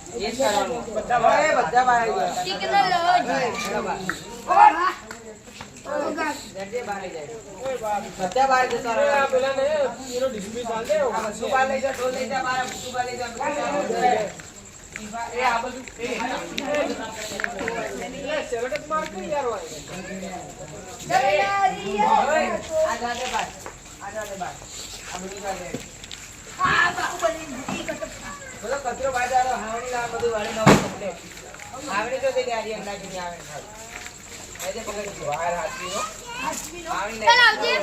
એ કરવાનું બધા બહાર આવી ગયા ટિકિટ લઈ લો જડે બહાર જાય ઓય બાપ બધા બહાર જતા રહે પેલા ને એનો ડિસ્પ્લે ચાલ દે સુબા લઈ જા ઢોલ લઈ જા મારા સુબા લઈ જા એ આ બધું એ સેવડત માર કે યાર હોય આ જાતે બાર આ બધું ચાલે આ બાહુબલી ઈ કટ બોલો કચરો બાજારો હાવણી લા બધું વાળી નવું કમ્પ્લીટ હાવણી તો તે યારી અંદાજી ની આવે ખાલી એજે પકડી બહાર હાથવી નો હાવણી ચાલ આવજે